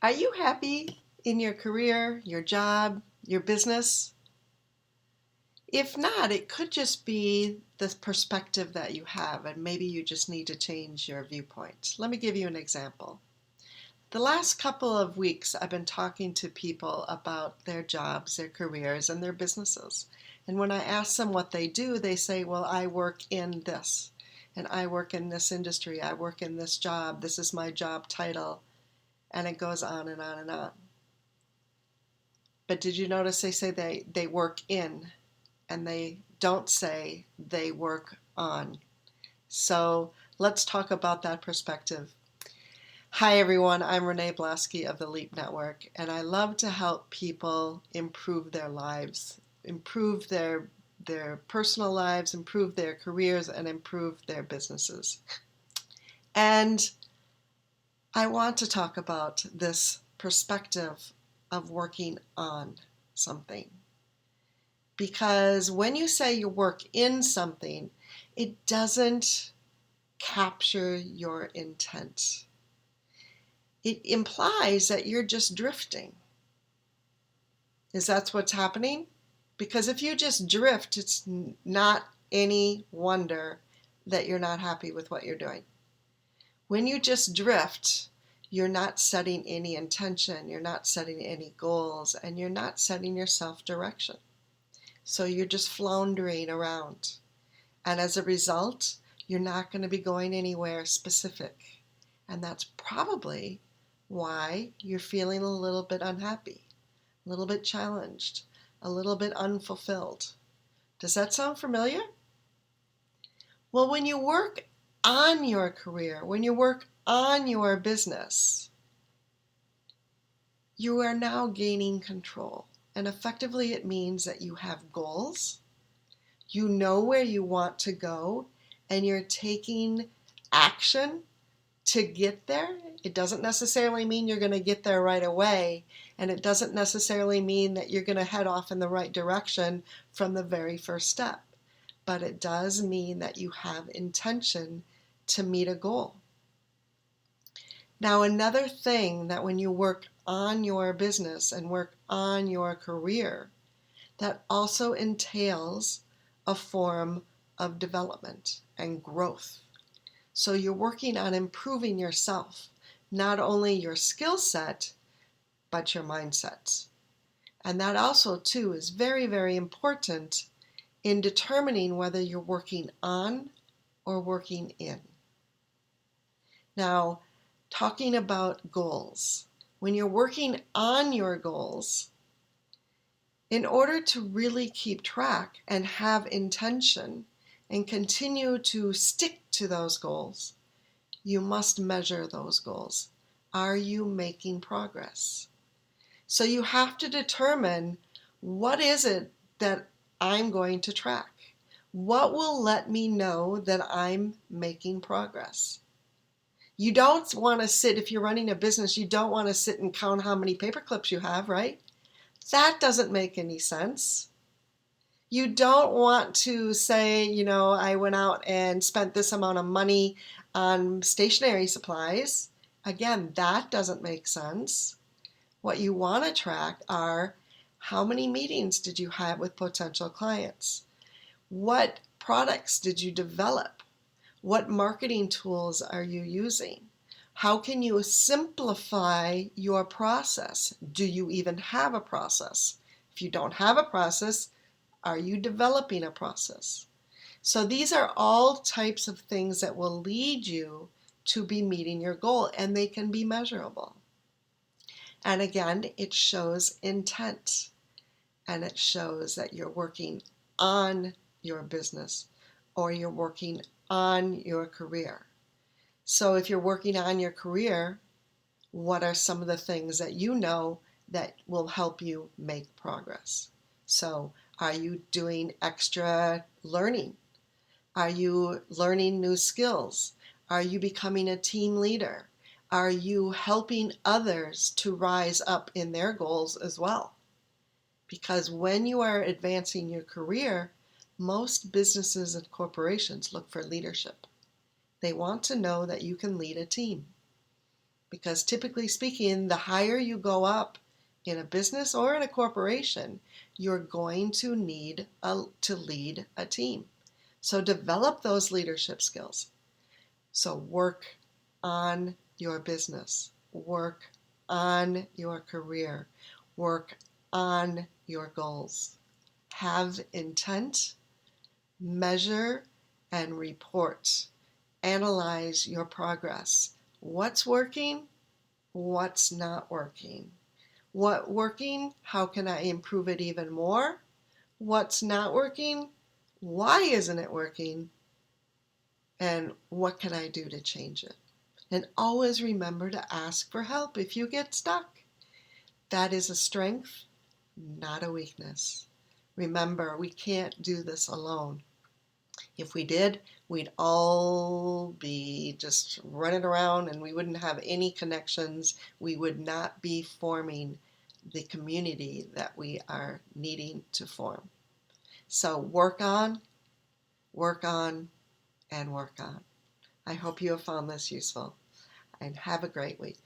Are you happy in your career, your job, your business? If not, it could just be the perspective that you have, and maybe you just need to change your viewpoint. Let me give you an example. The last couple of weeks, I've been talking to people about their jobs, their careers, and their businesses. And when I ask them what they do, they say, well, I work in this, and I work in this industry, I work in this job, this is my job title, and it goes on and on and on. But did you notice they say they work in and they don't say they work on? So let's talk about that perspective. Hi, everyone. I'm Renee Blasky of the Leap Network, and I love to help people improve their lives, improve their personal lives, improve their careers, and improve their businesses. And I want to talk about this perspective of working on something. Because when you say you work in something, it doesn't capture your intent. It implies that you're just drifting. Is that what's happening? Because if you just drift, it's not any wonder that you're not happy with what you're doing. When you just drift, you're not setting any intention, you're not setting any goals, and you're not setting yourself direction. So you're just floundering around. And as a result, you're not going to be going anywhere specific. And that's probably why you're feeling a little bit unhappy, a little bit challenged, a little bit unfulfilled. Does that sound familiar? Well, when you work on your career, when you work on your business, you are now gaining control. And effectively, it means that you have goals, you know where you want to go, and you're taking action to get there. It doesn't necessarily mean you're going to get there right away, and it doesn't necessarily mean that you're going to head off in the right direction from the very first step. But it does mean that you have intention to meet a goal. Now, another thing that when you work on your business and work on your career, that also entails a form of development and growth. So you're working on improving yourself, not only your skill set, but your mindset. And that also, too, is very, very important in determining whether you're working on or working in. Now, talking about goals. When you're working on your goals, in order to really keep track and have intention and continue to stick to those goals, you must measure those goals. Are you making progress? So you have to determine, what is it that I'm going to track? What will let me know that I'm making progress? You don't want to sit, if you're running a business, you don't want to sit and count how many paper clips you have, right? That doesn't make any sense. You don't want to say, I went out and spent this amount of money on stationery supplies. Again, that doesn't make sense. What you want to track are, how many meetings did you have with potential clients? What products did you develop? What marketing tools are you using? How can you simplify your process? Do you even have a process? If you don't have a process, are you developing a process? So these are all types of things that will lead you to be meeting your goal, and they can be measurable. And again, it shows intent, and it shows that you're working on your business or you're working on your career. So if you're working on your career, what are some of the things that you know that will help you make progress? So are you doing extra learning? Are you learning new skills? Are you becoming a team leader? Are you helping others to rise up in their goals as well? Because when you are advancing your career, most businesses and corporations look for leadership. They want to know that you can lead a team, Because typically speaking, the higher you go up in a business or in a corporation, you're going to need to lead a team. So develop those leadership skills. So work on your business, work on your career, work on your goals. Have intent, measure, and report. Analyze your progress. What's working? What's not working? What working? How can I improve it even more? What's not working? Why isn't it working? And what can I do to change it? And always remember to ask for help if you get stuck. That is a strength, not a weakness. Remember, we can't do this alone. If we did, we'd all be just running around and we wouldn't have any connections. We would not be forming the community that we are needing to form. So work on, and work on. I hope you have found this useful, and have a great week.